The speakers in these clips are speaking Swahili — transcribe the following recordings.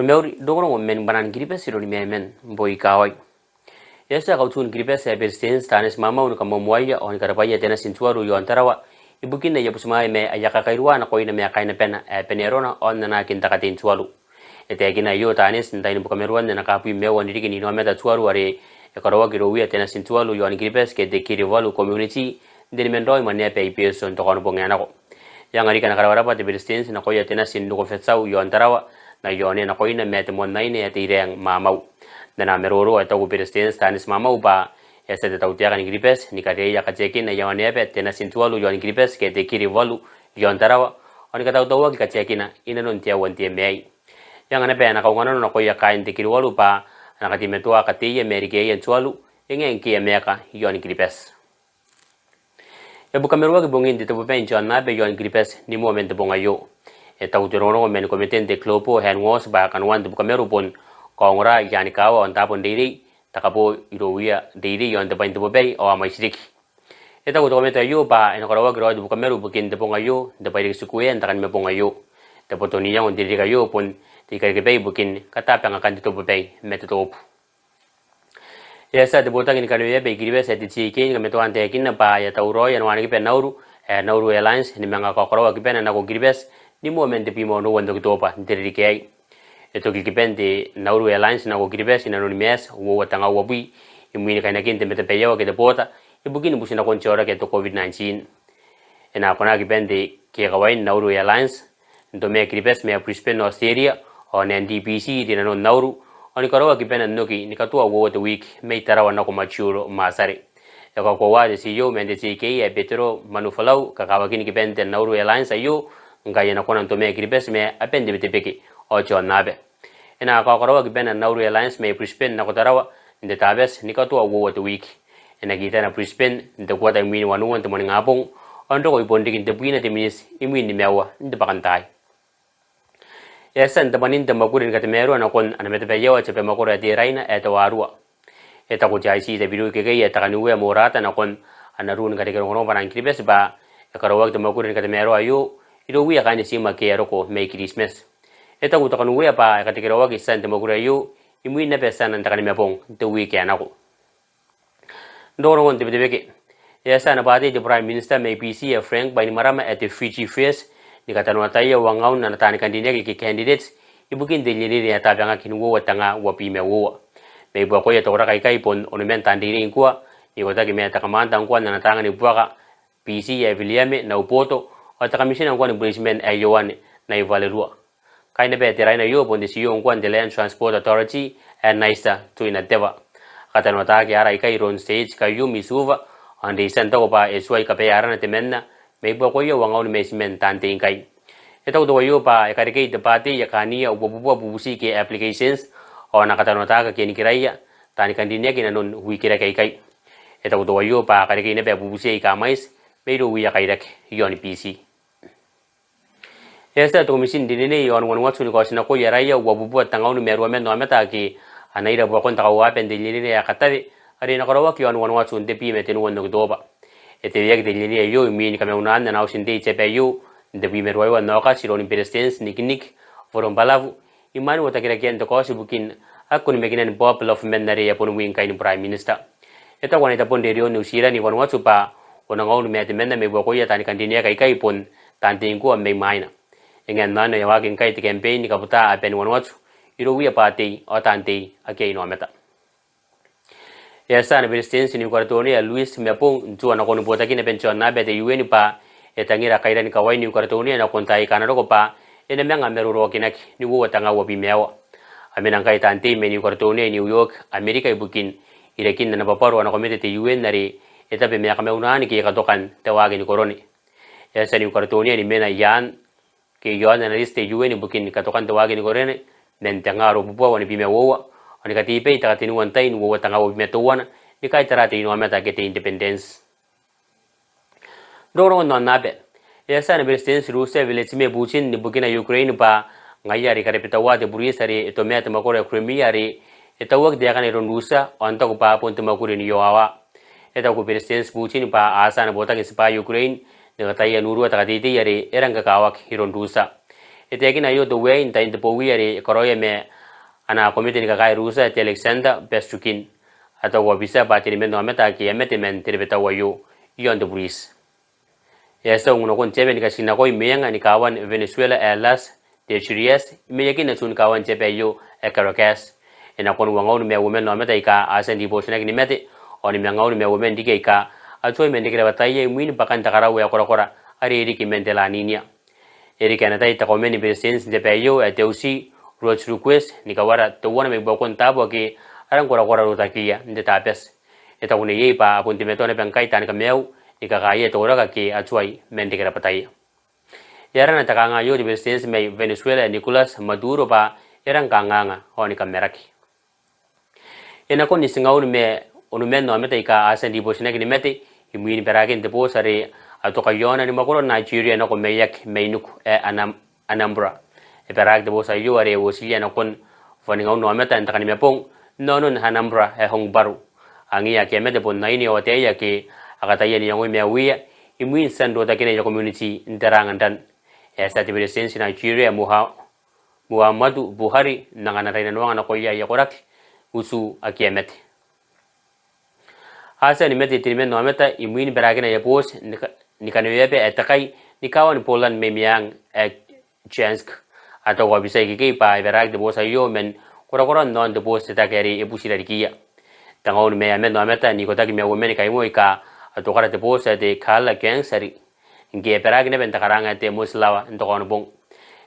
meuri dogoro men banan gripes iro ni men boy kawai yesa kautun gripes e persistens tanes mama un kamo moya on karapaya tena sintuaru yo antarawa ibukin ya pusma me ayaka kairwa na koina me kaina pena penerona on na kintakatin tualu ete kina yo tanes ntain bukamerwan na kapi mewa ni dikini no meta tuaru are karawa giro wi tena sintualu yo an gripes ke de kirivalu community den mendoi mane pe person to kono bongena ko yang ari kana karawara pa de persistens na koya tena sin ko fetsau yo antarawa na yone na koina mete mon naine ate ireng mamau dana meroro ata ko persistens tanis mamau ba esta de tautia kan gripes ni kare ya kachekin na yone pe tena sintualu yo an gripes ke de kirivalu yo antarawa on ka tau ka chekina ina non tia won tie mei yang ana pe na ka ngono na koya kain de kirivalu pa na ka timetua ka tie merike yen tualu ingen ki meka yo an gripes e buka merwa ke bongin de to pe jon na be yo an gripes ni moment bongayo e tau torono men komitente klopo hen ngos ba kan wan buka meru pon kongra yani kawa on tapon diri takapo iroia diri yon de pain to be o ama sirik e tau to meta yo ba en korawa gro buka meru bukin de bongayo de pai sukue en takan me bongayo de potoni on diri ga yo pon ti ka ke be bukin kata pa ngakan to be metotop yesa de botang ni kanwe be gribe se ti ke ni meto ante kin pa ya tauro ya wani pe nauru nauru airlines ni manga ko korawa ki pena na ko gribes ni moment pimo no wando topa ndiri ke eto ki pende nauru airlines na ko gribes ina no mes wo watanga wabui imini kana kinte mete pe yo ke de bota ibugini busina kon chora ke to covid-19 ena kona ki pende ke gawain nauru airlines ndo me gribes me Brisbane Australia on NDPC dina no nauru oni karawa ki pena noki ni katua wo the week me tarawa na ko machuro masare ya ko wa de CEO mende CK e petro manufalau ka kawa kini ki pende nauru airlines ayo ngai na kona ntome gripes me apende bitepeki o chonabe ena ka karawa ki pena nauru airlines me Brisbane na ko tarawa inde tabes ni katua wo the week ena kita na Brisbane inde ko ta mini wanu wonte moni ngapong ondo ko ipondi kin tebuina te minis imini mewa inde bakantai esa ntabanin tamakurin katemero na kon ana mete peyo chepe makura ti raina eta warua eta ko jaisi de biru ke ke eta kanuwe morata na kon ana run ka de kono banan kribes ba e karo wak tamakurin katemero ayo ido wi ka ni sima ke ero ko me Christmas eta ko kanuwe pa ka de kero wak isan tamakura ayo imui na pesa nan takani mepong te wi ke anako ndoro won te beke esa na badi de prime minister me PC Frank Bainimarama at the Fiji Face ni katano taiya wangaun na tani kandinya ki candidates ibukin de nyiri ya tabanga kinwo watanga wapi mewo me bwa ko ya tora kai pon onumen tandiri inkwa ni wata ki meta kamanda ngwa na tanga ni bwa PC ya William na upoto wata kamishina ngwa ni Brisbane ayowan na ivalerua kai ne bete raina yo pon de siyo ngwa de Land Transport Authority and naista to ina deva katano ta ki ara kai ron stage kayu misuva ande santa ko pa eswai ka pe ara na temenna me bwa ko yo wangaun mesmen tante inkai eta do yo pa karike de pati ya kania ububu bubusi ke applications o na katano ta ka kini kiraya tani kandinya kina non wi kira kai eta do yo pa karike ne be bubusi ka mais me do wi ya kai dak yo ni PC esta to misin dinene yo wan watsu ni ko sina ko ya raya ububu tangaun meru men no meta ki anaira bwa kon ta wa pendilini ya katade ari na ko ki wan watsu de pi meten won no doba ete yak de linia yo mini kame unan na ausinde chepe yo de primer wa no ka siro ni persistence niknik foron balavu imani wata kira kian to ko sibukin akun meginen people of menare ya pon wing kain prime minister eta wan eta pon de rio ni usira ni wan watsu pa wana ngau me te menna me ko ya tani kandinia kai pon tanting ko me maina engan na ya wakin kai te campaign ni kaputa apen wan watsu iro wi apate o tante akei no meta yasa na persistence ni kwartoni ya Luis Mepong ntua na kono bota kine pension na bete UN pa etangira kaira ni kawai ni kwartoni na kontai kana ro pa ene menga meruro kinaki ni wo tanga wo bimewa amena kai tante me ni kwartoni New York America ibukin irekin na paparo na komite te UN nari eta be me ka meuna ni ke ka tokan te wage ni koroni yasa ni kwartoni ni mena yan ke yo na liste UN ibukin ka tokan te wage ni korene men tangaro bubo wani bimewa ani kati pe ta tinu wantai nu wo tanga wo metuana ni kai tarati no meta ke te independence doro no nabe yasa na persistence Russia village me buchin ni bukina Ukraine pa ngayari kare pitawa de burisari to meta makore Crimea ri etawak de kan ron Russia anta ko pa ponte makure ni yoawa eta ko persistence buchin pa asa na bota ke spa Ukraine de kataya nuru ta kati yari eranga kawak hiron Russia etekin ayo the way in time the powi yari koroye me ana komite ni kakai rusa te Alexander Bestukin atau wabisa ba tinimen no meta ki emete men tirbeta wayo yon de bris yasa nguno kon tebe ni kasina ko imenga ni kawan Venezuela elas de Chirias imeyaki na sun kawan tebe yo e Caracas ena kon wangau me women no meta ika asen di bosna ni mete oni mangau me women dike ika atoi men dikira bataye muin bakan takara we kora ari ri ki mentela ninia eri kana tai takomen ni presence de peyo ateusi roach request ni kawara to wana me bokon tabo ki aran kora rutakia de tapes eta une ye pa apunti metone penkai tan kameu ni kakaye to ora ki atsuai men dikira batai yaran takanga yo di presence me Venezuela Nicolas Maduro pa yaran kanganga oni kameraki ena kon ni singaun me onumen no meta ika asen di bosna ki mete imuini perakin de posare atau kayona ni makoro Nigeria na ko meyak meinuk Anambra e perak de bosa yo are wosilia na kon fani ngau no meta entaka ni mepong nonon Anambra e hong baru angi ya ke mete pon naini o te ya ke akata ye ni ngoi mewia imuin sando ta kene community interangan dan e sa tibe sensi Nigeria Muhammadu Buhari nangana reina no ngana ko ya korak usu akiemete asa ni mete tirimen no meta imuin berakina ya pos ni kanwepe etakai ni kawan Poland memiang Chansk atau wabisa ki pa berak de bosa yo men kora non de bosa ta keri ebusi rikia tangaun me amen no meta ni kota ki me women kai mo ika atau kara de bosa de kala canceri nge berak ne benta karanga te muslawa ndo kono bong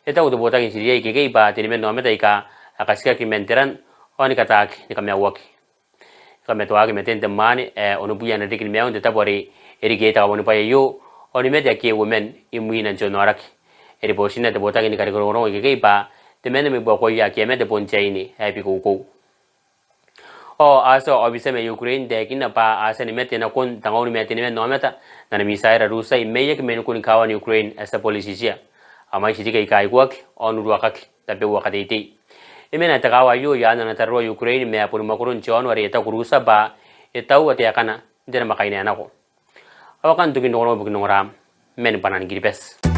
eta udo bota ki siria ki pa tirimen no meta ika akaska ki menteran oni katak ni kamya waki kame to age meten mani onu buya na dikin meon de tabori eri geta wonu pa yo oni media ki women imuina jonorak eri bosina de bota ni kare goro ke pa de men me bo ko ya ke me de bonchaini happy ko o aso obise me Ukraine de kin pa asa ni meten na kon tangoni meten me no meta na misaira rusa imeye ke men kun kawan Ukraine asa politicia amai sidi kai kai kwak onu ruakak tabe wakati imena takawa yo ya na tarro Ukraine me apun makurun chono ari eta kurusa ba eta wate akana dera makaina nako awakan tukin no ram men panan giripes